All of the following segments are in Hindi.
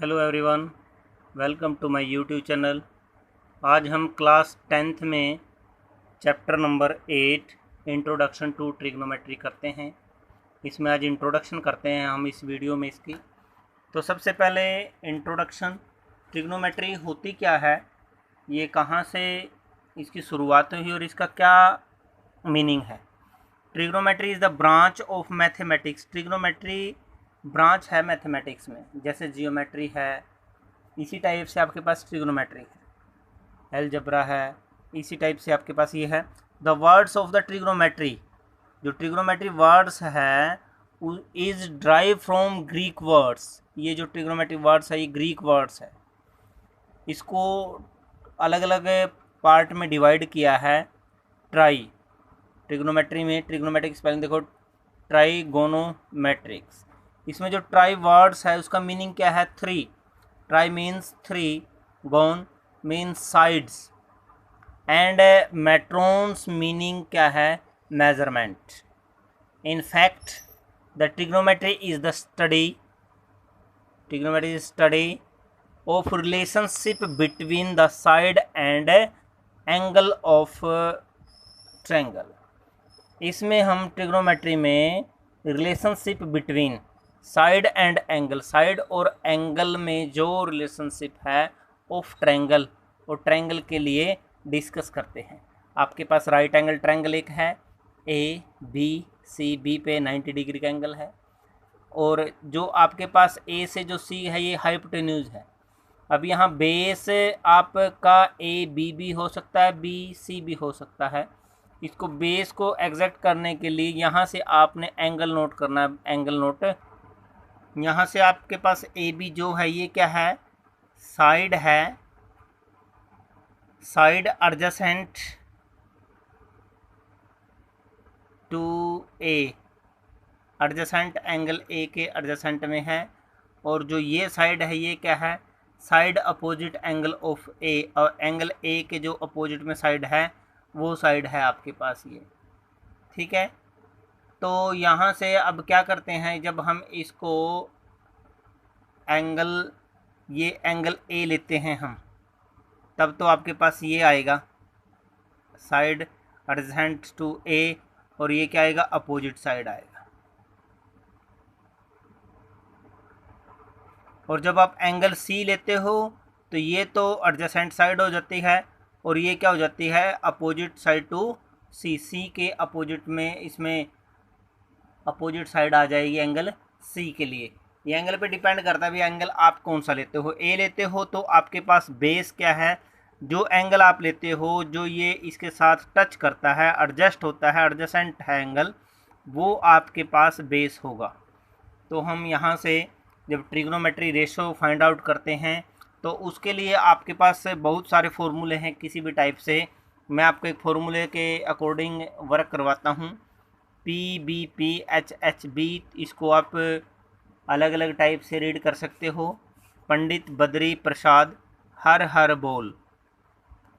Hello everyone, welcome to my YouTube channel. आज हम क्लास 10th में chapter number 8 introduction to trigonometry करते हैं। इसमें आज इंट्रोडक्शन करते हैं हम इस वीडियो में इसकी। तो सबसे पहले इंट्रोडक्शन, ट्रिग्नोमेट्री होती क्या है, ये कहाँ से इसकी शुरुआत हुई और इसका क्या मीनिंग है। Trigonometry is the branch of mathematics. Trigonometry branch है मैथमेटिक्स में, जैसे जियोमेट्री है, इसी टाइप से आपके पास ट्रिग्नोमेट्री है, अलजेब्रा है, इसी टाइप से आपके पास ये है। The words of the trigonometry, जो ट्रिग्नोमेट्री वर्ड्स है is drive from Greek words. ये जो ट्रिग्नोमेट्री वर्ड्स है ये ग्रीक वर्ड्स है। इसको अलग अलग पार्ट में डिवाइड किया है। ट्रिग्नोमेट्री में ट्रिग्नोमेट्रिक स्पेलिंग देखो, ट्राइगोनोमेट्रिक्स। इसमें जो ट्राई वर्ड्स है उसका मीनिंग क्या है? Three. Tri means three, gon means sides, and metrons meaning क्या है? Measurement. In fact the trigonometry is the study of relationship between the side and angle of triangle. इसमें हम ट्रिग्नोमेट्री में relationship between side and angle, side और एंगल में जो रिलेशनशिप है ऑफ ट्रायंगल और ट्रायंगल के लिए डिस्कस करते हैं। आपके पास राइट एंगल ट्रायंगल एक है, ए बी सी, बी पे 90 डिग्री का एंगल है, और जो आपके पास ए से जो सी है ये हाइपोटेन्यूज है। अब यहाँ बेस आपका ए बी भी हो सकता है, बी सी भी हो सकता है। इसको बेस को एग्जैक्ट करने के लिए यहाँ से आपने एंगल नोट करना है। एंगल नोट, यहाँ से आपके पास ए बी जो है ये क्या है? साइड है, side adjacent to A, adjacent angle A के एडजेसेंट में है। और जो ये साइड है ये क्या है? साइड अपोजिट एंगल ऑफ ए, और एंगल ए के जो अपोजिट में साइड है वो साइड है आपके पास ये। ठीक है, तो यहाँ से अब क्या करते हैं, जब हम इसको एंगल, ये एंगल ए लेते हैं हम, तब तो आपके पास ये आएगा साइड एडजेसेंट टू ए, और ये क्या आएगा? अपोजिट साइड आएगा। और जब आप एंगल सी लेते हो तो ये तो एडजेसेंट साइड हो जाती है, और ये क्या हो जाती है? अपोजिट साइड टू सी। सी के अपोजिट में इसमें अपोजिट साइड आ जाएगी एंगल सी के लिए। ये एंगल पे डिपेंड करता है भी एंगल आप कौन सा लेते हो। ए लेते हो तो आपके पास बेस क्या है? जो एंगल आप लेते हो जो ये इसके साथ टच करता है, एडजस्ट होता है, एडजेसेंट है एंगल, वो आपके पास बेस होगा। तो हम यहाँ से जब ट्रिग्नोमेट्री रेशो फाइंड आउट करते हैं तो उसके लिए आपके पास बहुत सारे फॉर्मूले हैं किसी भी टाइप से। मैं आपको एक फॉर्मूले के अकॉर्डिंग वर्क करवाता हूँ। P B P H H B, इसको आप अलग अलग टाइप से रीड कर सकते हो। पंडित बद्री प्रसाद हर हर बोल।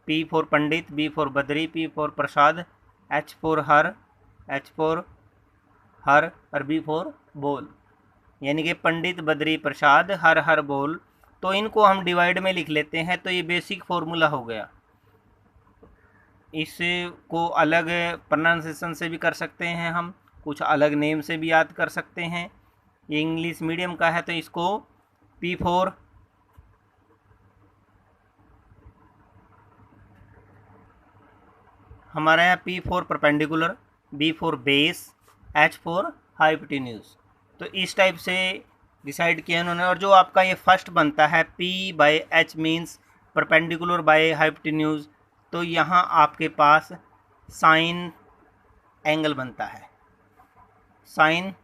P for Pandit, B for Badri, P for Prasad, H for Har, H for Har और बी फॉर बोल, यानी कि पंडित बद्री प्रसाद हर हर बोल। तो इनको हम डिवाइड में लिख लेते हैं, तो ये बेसिक फॉर्मूला हो गया। इसको अलग प्रोनाउंसिएशन से भी कर सकते हैं हम, कुछ अलग नेम से भी याद कर सकते हैं। ये इंग्लिश मीडियम का है तो इसको पी फोर हमारे यहाँ P for perpendicular, B for base, H for hypotenuse. तो इस टाइप से डिसाइड किया उन्होंने। और जो आपका ये फर्स्ट बनता है P by H means perpendicular by hypotenuse, तो यहाँ आपके पास साइन एंगल बनता है, साइन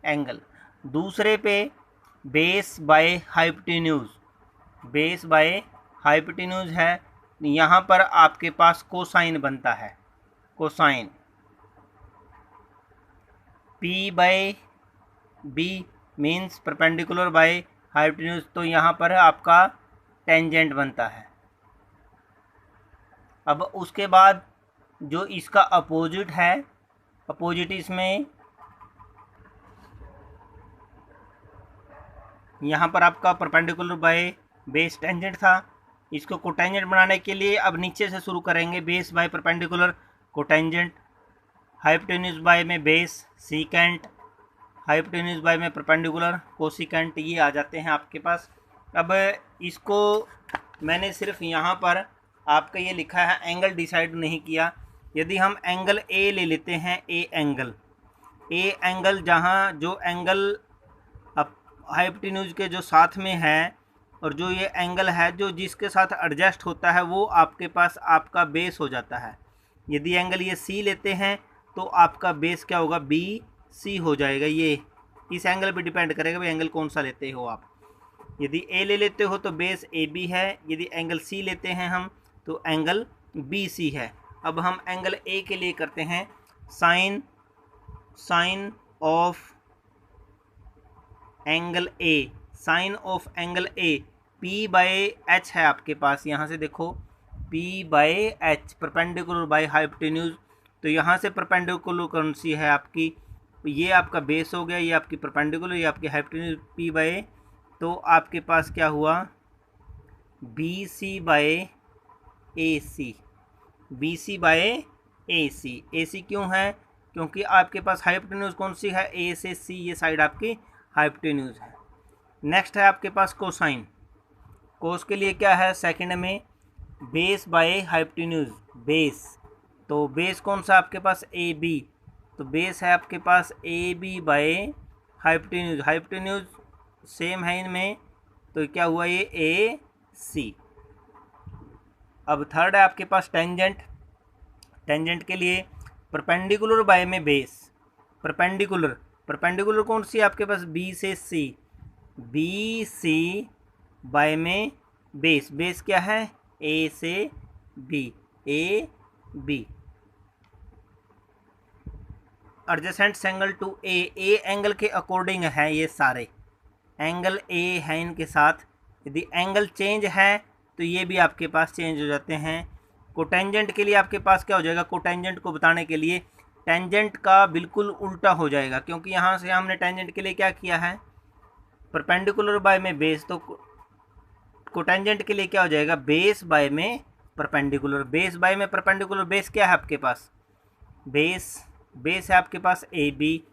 एंगल। दूसरे पे base by hypotenuse, base by hypotenuse है, यहाँ पर आपके पास कोसाइन बनता है, cosine. P by B means perpendicular by hypotenuse, तो यहाँ पर आपका टेंजेंट बनता है। अब उसके बाद जो इसका अपोजिट है, अपोजिट इसमें यहाँ पर आपका परपेंडिकुलर बाय बेस टेंजेंट था। इसको कोटेंजेंट बनाने के लिए अब नीचे से शुरू करेंगे। Base by perpendicular cotangent, hypotenuse by में बेस सीकेंट, हाइपोटेन्यूज बाय में परपेंडिकुलर कोसिकेंट, ये आ जाते हैं आपके पास। अब इसको मैंने सिर्फ यहाँ पर आपका ये लिखा है, एंगल डिसाइड नहीं किया। यदि हम एंगल ए ले लेते हैं, ए एंगल जहाँ जो एंगल अब हाइपोटेन्यूज के जो साथ में है और जो ये एंगल है जो जिसके साथ एडजस्ट होता है वो आपके पास आपका बेस हो जाता है। यदि एंगल ये सी लेते हैं तो आपका बेस क्या होगा, बी सी हो जाएगा। ये इस एंगल पे डिपेंड करेगा भाई एंगल कौन सा लेते हो आप। यदि ए ले लेते हो तो बेस ए बी है, यदि एंगल सी लेते हैं हम तो एंगल बी सी है। अब हम एंगल ए के लिए करते हैं sine of angle A, sine of angle A P by H है आपके पास। यहाँ से देखो P by H perpendicular by hypotenuse, तो यहाँ से परपेंडिकुलर कौन सी है आपकी, ये आपका बेस हो गया, ये आपकी परपेंडिकुलर, ये आपकी हाइपोटेन्यूज पी बाय, तो आपके पास क्या हुआ बी सी बाय ए सी, बी सी बाय ए सी। ए सी क्यों है, क्योंकि आपके पास हाइपोटेन्यूज कौन सी है, ए से सी ये साइड आपकी हाइपोटेन्यूज है। नेक्स्ट है आपके पास कोसाइन। कोस के लिए क्या है, सेकंड में बेस बाय हाइपोटेन्यूज, बेस, तो बेस कौन सा आपके पास ए बी, तो बेस है आपके पास A B by hypotenuse, hypotenuse same है इनमें, तो क्या हुआ ये ए सी। अब थर्ड है आपके पास टेंजेंट। टेंजेंट के लिए परपेंडिकुलर बाय में बेस, परपेंडिकुलर, परपेंडिकुलर कौन सी आपके पास बी से सी, बी सी बाय में बेस, बेस क्या है ए से B, A B. Adjacent angle to A angle के अकॉर्डिंग है, ये सारे एंगल ए है इनके साथ। यदि एंगल चेंज है तो ये भी आपके पास चेंज हो जाते हैं। कोटेंजेंट के लिए आपके पास क्या हो जाएगा, कोटेंजेंट को बताने के लिए टेंजेंट का बिल्कुल उल्टा हो जाएगा, क्योंकि यहाँ से हमने टेंजेंट के लिए क्या किया है, परपेंडिकुलर बाय में बेस, तो कोटेंजेंट के लिए क्या हो जाएगा बेस बाय में परपेंडिकुलर, बेस बाय में परपेंडिकुलर। बेस क्या है आपके पास, बेस है आपके पास ए बी,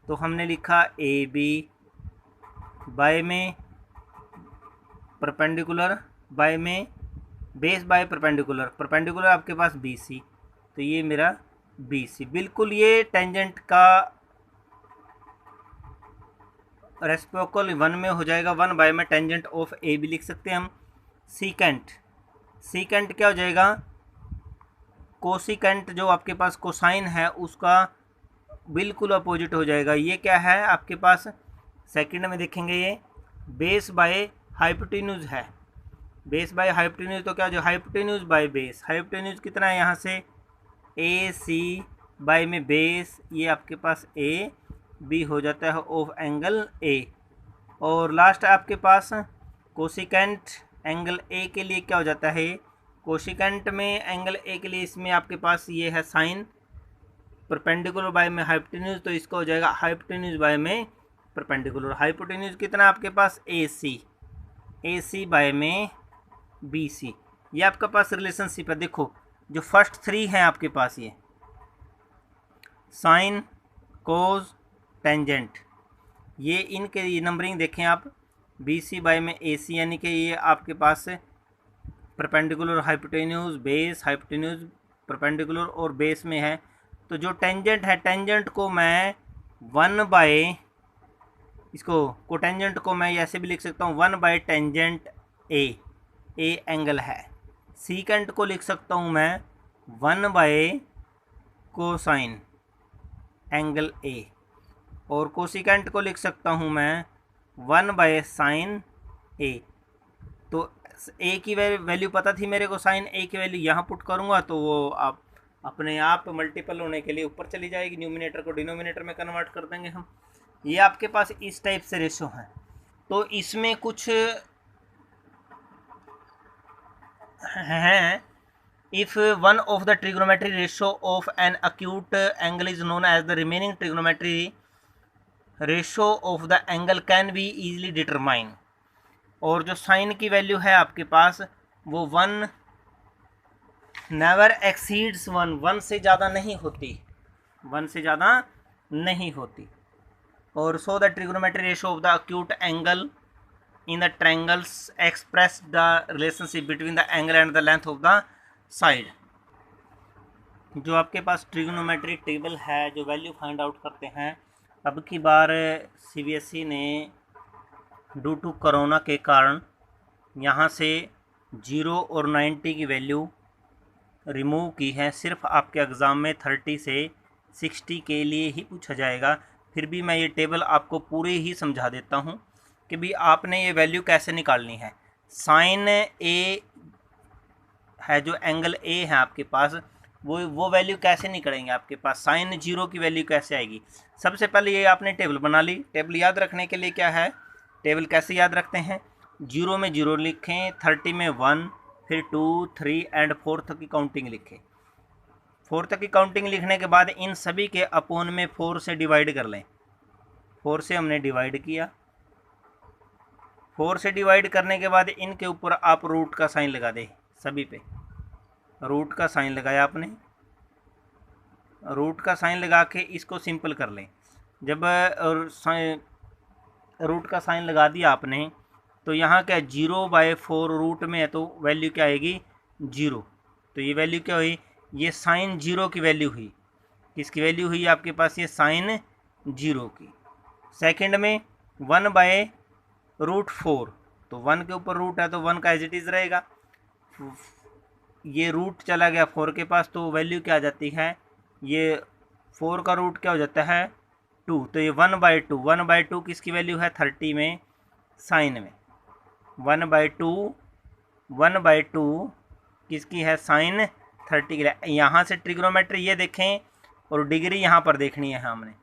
तो हमने लिखा ए बी बाय में परपेंडिकुलर, बाय में बेस बाय परपेंडिकुलर, परपेंडिकुलर आपके पास बी सी, तो ये मेरा बी सी। बिल्कुल ये टेंजेंट का रेसिप्रोकल 1 में हो जाएगा, 1 बाय में टेंजेंट ऑफ ए भी लिख सकते हैं हम। सीकेंट, सीकेंट क्या हो जाएगा, कोसिकेंट जो आपके पास कोसाइन है उसका बिल्कुल अपोजिट हो जाएगा। ये क्या है आपके पास, सेकंड में देखेंगे ये बेस बाय हाइपोटेन्यूज है, बेस बाय हाइपोटेन्यूज, तो क्या हो जाएगा हाइपोटेन्यूज बाय बेस, हाइपोटेन्यूज कितना है यहाँ से ए सी बाय में बेस, ये आपके पास ए बी हो जाता है ऑफ एंगल ए। और लास्ट आपके पास कोसिकेंट एंगल ए के लिए क्या हो जाता है, कोसिकेंट में एंगल ए के लिए इसमें आपके पास ये है साइन परपेंडिकुलर बाय में हाइपोटेन्यूज, तो इसका हो जाएगा हाइपोटेन्यूज बाय में परपेंडिकुलर। हाइपोटेन्यूज कितना आपके पास ए सी बाय में बी सी, ये आपके पास रिलेशनशिप है। देखो जो फर्स्ट 3 हैं आपके पास, ये साइन कोस टेंजेंट, ये इनके ये नंबरिंग देखें आप, बी सी बाय में ए सी, यानी कि ये आपके पास perpendicular hypotenuse base, hypotenuse perpendicular और बेस में है। तो जो टेंजेंट है, टेंजेंट को मैं 1 बाय, इसको कोटेंजेंट को मैं ऐसे भी लिख सकता हूँ 1 बाय टेंजेंट ए एंगल है। सीकेंट को लिख सकता हूँ मैं 1 बाय कोसाइन एंगल ए, और कोसिकेंट को लिख सकता हूँ मैं 1 बाय साइन ए। तो ए की वैल्यू पता थी मेरे को, साइन ए की वैल्यू यहाँ पुट करूँगा तो वो आप अपने आप मल्टीपल होने के लिए ऊपर चली जाएगी, न्यूमिनेटर को डिनोमिनेटर में कन्वर्ट कर देंगे हम। ये आपके पास इस टाइप से रेशो हैं। तो इसमें कुछ हैं, if one of the trigonometry ratio of an acute angle is known as the remaining trigonometry ratio of the angle can be easily determine. और जो साइन की वैल्यू है आपके पास वो 1 नेवर एक्सीड्स 1 से ज़्यादा नहीं होती, 1 से ज़्यादा नहीं होती। और so the trigonometry ratio of the acute angle in the triangles express the relationship between the angle and the length of the side. जो आपके पास ट्रिग्नोमेट्री टेबल है, जो वैल्यू फाइंड आउट करते हैं, अब की बार सीबीएसई ने ड्यू टू कोरोना के कारण यहाँ से 0 और 90 की वैल्यू रिमूव की है। सिर्फ आपके एग्ज़ाम में 30 से 60 के लिए ही पूछा जाएगा। फिर भी मैं ये टेबल आपको पूरी ही समझा देता हूँ कि भी आपने ये वैल्यू कैसे निकालनी है। साइन ए है, जो एंगल ए है आपके पास, वो वैल्यू कैसे निकलेंगे आपके पास, साइन 0 की वैल्यू कैसे आएगी। सबसे पहले ये आपने टेबल बना ली। टेबल याद रखने के लिए क्या है, टेबल कैसे याद रखते हैं, 0 में 0 लिखें, 30 में 1, फिर 2, 3 एंड 4 तक की काउंटिंग लिखें। 4 तक की काउंटिंग लिखने के बाद इन सभी के अपोन में 4 से डिवाइड कर लें। 4 से हमने डिवाइड किया। 4 से डिवाइड करने के बाद इनके ऊपर आप रूट का साइन लगा दें। सभी पे रूट का साइन लगाया आपने। रूट का साइन लगा के इसको सिंपल कर लें। जब रूट का साइन लगा दिया आपने तो यहाँ क्या 0/4 रूट में है, तो वैल्यू क्या आएगी 0। तो ये वैल्यू क्या हुई, ये साइन 0 की वैल्यू हुई। किसकी वैल्यू हुई आपके पास, ये साइन 0 की। सेकंड में 1/√4, तो 1 के ऊपर रूट है तो 1 का एज इट इज़ रहेगा। ये रूट चला गया 4 के पास, तो वैल्यू क्या आ जाती है, ये 4 का रूट क्या हो जाता है 2, तो ये 1/2। 1/2 किसकी वैल्यू है 30 में, साइन में। 1/2 किसकी है, साइन 30 के लिए। यहाँ से ट्रिग्नोमेट्री ये देखें और डिग्री यहाँ पर देखनी है हमने।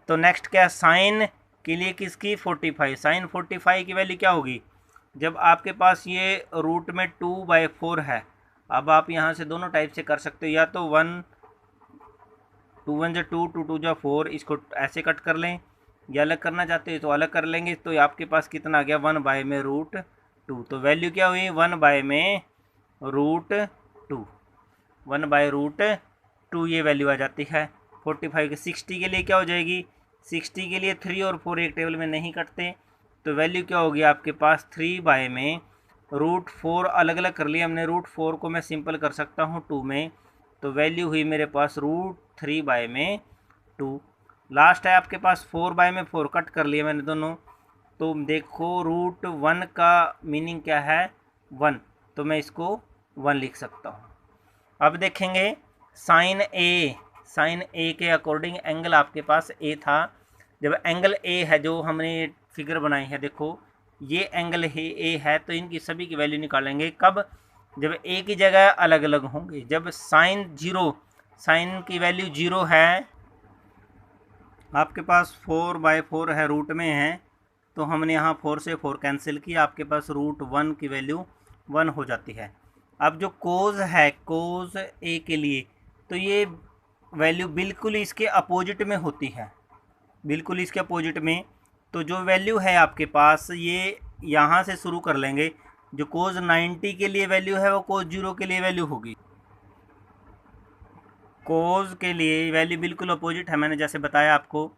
तो नेक्स्ट क्या है, साइन के लिए किसकी 45। साइन 45 की वैल्यू क्या होगी, जब आपके पास ये रूट में 2/4 है। अब आप यहाँ से दोनों टाइप से कर सकते हो, या तो 2 1 2, 2 2 4, इसको ऐसे कट कर लें, या अलग करना चाहते हो तो अलग कर लेंगे। तो आपके पास कितना आ गया 1/√2। तो वैल्यू क्या हुई 1/√2, 1/√2 ये वैल्यू आ जाती है 45 की। 60 के लिए क्या हो जाएगी, 60 के लिए 3 और 4 एक टेबल में नहीं कटते, तो वैल्यू क्या होगी आपके पास 3/√4। अलग अलग कर लिया हमने, √4 को मैं सिंपल कर सकता हूँ 2 में, तो वैल्यू हुई मेरे पास √3/2। लास्ट है आपके पास 4/4, कट कर लिए मैंने दोनों। तो देखो √1 का मीनिंग क्या है 1, तो मैं इसको 1 लिख सकता हूँ। अब देखेंगे साइन ए के अकॉर्डिंग एंगल आपके पास ए था। जब एंगल ए है, जो हमने फिगर बनाई है, देखो ये एंगल है ए है, तो इनकी सभी की वैल्यू निकालेंगे कब, जब ए की जगह अलग अलग होंगे। जब साइन की वैल्यू 0 है, आपके पास 4/4 है, रूट में है, तो हमने यहाँ 4 से 4 कैंसिल किया, आपके पास √1 की वैल्यू 1 हो जाती है। अब जो कोज है, कोज ए के लिए, तो ये वैल्यू बिल्कुल इसके अपोजिट में होती है, बिल्कुल इसके अपोजिट में। तो जो वैल्यू है आपके पास, ये यहाँ से शुरू कर लेंगे। जो कोज 90 के लिए वैल्यू है, वो कोज 0 के लिए वैल्यू होगी। कोज के लिए वैल्यू बिल्कुल अपोजिट है, मैंने जैसे बताया आपको।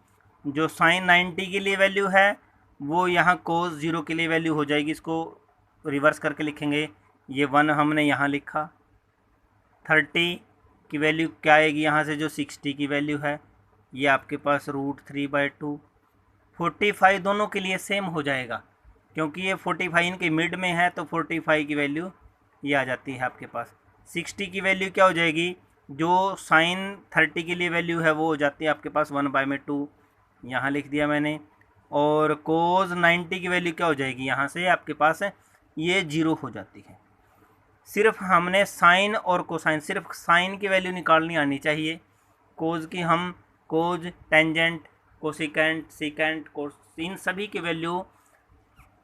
जो साइन 90 के लिए वैल्यू है, वो यहाँ कोज 0 के लिए वैल्यू हो जाएगी। इसको रिवर्स करके लिखेंगे, ये 1 हमने यहाँ लिखा। 30 की वैल्यू क्या आएगी यहाँ से, जो 60 की वैल्यू है, ये आपके पास √3/2। 45 दोनों के लिए सेम हो जाएगा, क्योंकि ये 45 इनके मिड में है, तो 45 की वैल्यू ये आ जाती है आपके पास। 60 की वैल्यू क्या हो जाएगी, जो साइन 30 के लिए वैल्यू है, वो हो जाती है आपके पास 1/2, यहाँ लिख दिया मैंने। और कोज 90 की वैल्यू क्या हो जाएगी, यहाँ से आपके पास ये 0 हो जाती है। सिर्फ हमने साइन और कोसाइन, सिर्फ साइन की वैल्यू निकालनी आनी चाहिए। कोज की हम कोज, टेंजेंट, कोसिकेंट, सीकेंट, कोस, इन सभी की वैल्यू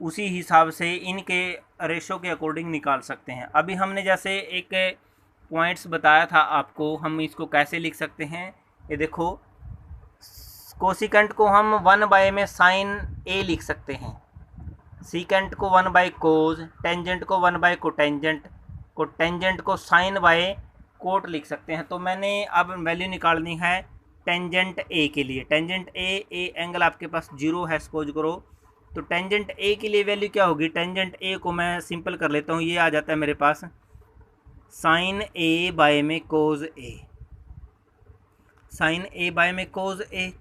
उसी हिसाब से इनके रेशो के अकॉर्डिंग निकाल सकते हैं। अभी हमने जैसे एक पॉइंट्स बताया था आपको, हम इसको कैसे लिख सकते हैं, ये देखो कोसिकेंट को हम 1 में साइन ए लिख सकते हैं, सीकेंट को 1 कोज, टेंजेंट को 1 कोटेंजेंट, कोटेंजेंट को साइन बाय कोट लिख सकते हैं। तो मैंने अब वैल्यू निकालनी है टेंजेंट ए के लिए। टेंजेंट ए एंगल आपके पास 0 है सपोज करो, तो टेंजेंट ए के लिए वैल्यू क्या होगी? टेंजेंट ए को मैं सिंपल कर लेता हूँ, ये आ जाता है मेरे पास साइन ए बाय में कोज ए, साइन ए बाय में कोज ए।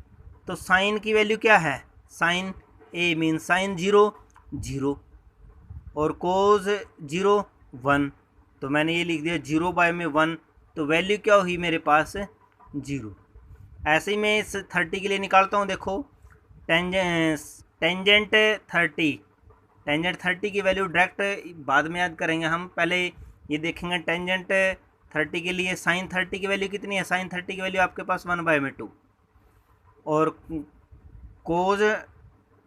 तो साइन की वैल्यू क्या है? साइन ए मीन साइन 0 और कोज 1, तो मैंने ये लिख दिया 0 बाय में 1, तो वैल्यू क्या हुई मेरे पास? 0। ऐसे ही मैं इस 30 के लिए निकालता हूँ। देखो टेंजेंट 30 की वैल्यू डायरेक्ट बाद में याद करेंगे हम, पहले ये देखेंगे टेंजेंट 30 के लिए साइन 30 की वैल्यू कितनी है? साइन 30 की वैल्यू आपके पास 1/2, और कोज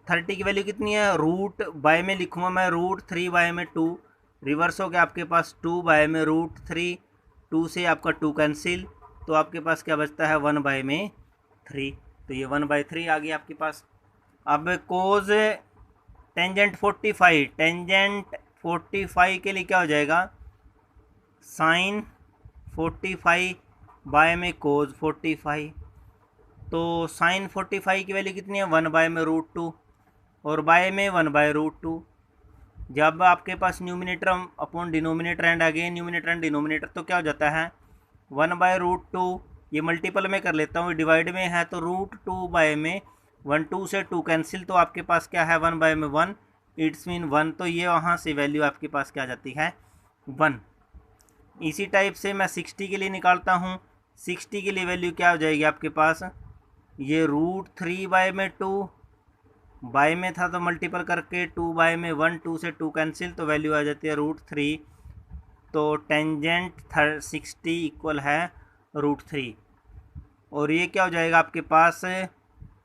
30 की वैल्यू कितनी है? रूट बाय में लिखूँगा मैं, √3/2, रिवर्स हो गया आपके पास 2/√3, 2 से आपका 2 कैंसिल, तो आपके पास क्या बचता है? 1/3, तो ये 1/3 आ गया आपके पास। अब कोज टेंजेंट 45, टेंजेंट 45 के लिए क्या हो जाएगा? साइन 45 बाय में कोज 45, तो साइन 45 की वैल्यू कितनी है? 1/√2 और बाय में 1/√2। जब आपके पास numerator upon denominator and again numerator and denominator, तो क्या हो जाता है? 1/√2, ये मल्टीपल में कर लेता हूँ, डिवाइड में है तो √2 बाय में 1, 2 से 2 कैंसिल, तो आपके पास क्या है? 1/1, इट्स मीन 1, तो ये वहाँ से वैल्यू आपके पास क्या जाती है? 1। इसी टाइप से मैं 60 के लिए निकालता हूँ। 60 के लिए वैल्यू क्या हो जाएगी आपके पास? ये √3/2, बाय में था तो मल्टीपल करके 2 बाय में 1, 2 से 2 कैंसिल, तो वैल्यू आ जाती है √3, तो टेंजेंट 60 इक्वल है √3, और ये क्या हो जाएगा आपके पास?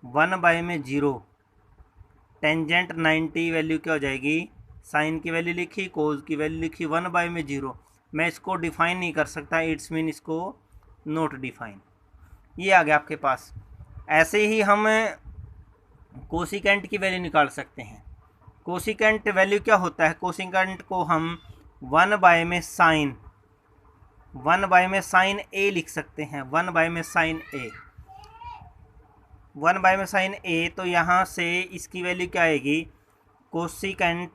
1/0, टेंजेंट 90 वैल्यू क्या हो जाएगी? साइन की वैल्यू लिखी, कोज की वैल्यू लिखी, 1/0। मैं इसको डिफाइन नहीं कर सकता, इट्स मीन इसको नोट डिफाइन। ये आ गया आपके पास। ऐसे ही हम कोसिकेंट की वैल्यू निकाल सकते हैं। कोसिकेंट वैल्यू क्या होता है? कोसिकेंट को हम 1 में साइन ए लिख सकते हैं, 1 में साइन ए, 1 में साइन ए, तो यहाँ से इसकी वैल्यू क्या आएगी? कोसिकेंट,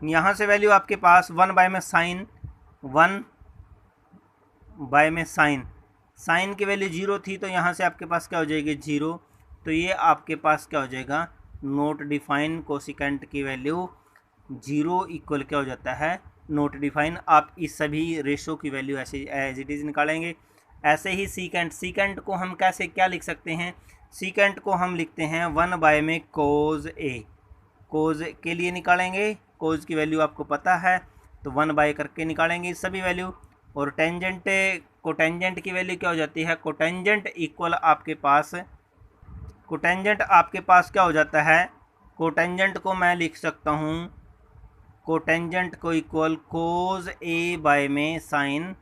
यहाँ से वैल्यू आपके पास 1 में साइन, 1 में साइन की वैल्यू 0 थी, तो यहाँ से आपके पास क्या हो जाएगी? 0, तो ये आपके पास क्या हो जाएगा? Note define. कोसिकेंट की वैल्यू 0 इक्वल क्या हो जाता है? Note define. आप इस सभी रेशो की वैल्यू ऐसे एज इट इज़ निकालेंगे। ऐसे ही सीकेंट को हम कैसे क्या लिख सकते हैं? सीकेंट को हम लिखते हैं 1 में कोज ए, कोज के लिए निकालेंगे, कोज की वैल्यू आपको पता है, तो 1 करके निकालेंगे सभी वैल्यू। और कोटेंजेंट की वैल्यू क्या हो जाती है? कोटेंजेंट इक्वल आपके पास, कोटेंजेंट आपके पास क्या हो जाता है? कोटेंजेंट को मैं लिख सकता हूँ, कोटेंजेंट को इक्वल कोज ए बाय में साइन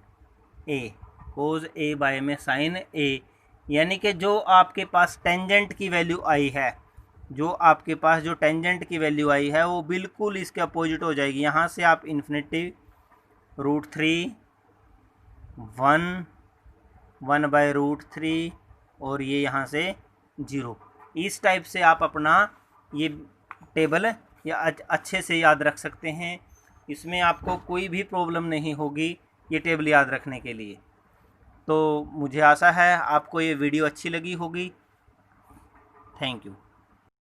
ए, कोज ए बाय में साइन ए, यानी कि जो आपके पास टेंजेंट की वैल्यू आई है, जो आपके पास जो टेंजेंट की वैल्यू आई है वो बिल्कुल इसके अपोजिट हो जाएगी। यहाँ से आप इन्फिनिटी √3, 1/√3 और ये यहाँ से 0, इस टाइप से आप अपना ये टेबल या अच्छे से याद रख सकते हैं। इसमें आपको कोई भी प्रॉब्लम नहीं होगी ये टेबल याद रखने के लिए। तो मुझे आशा है आपको ये वीडियो अच्छी लगी होगी। Thank you.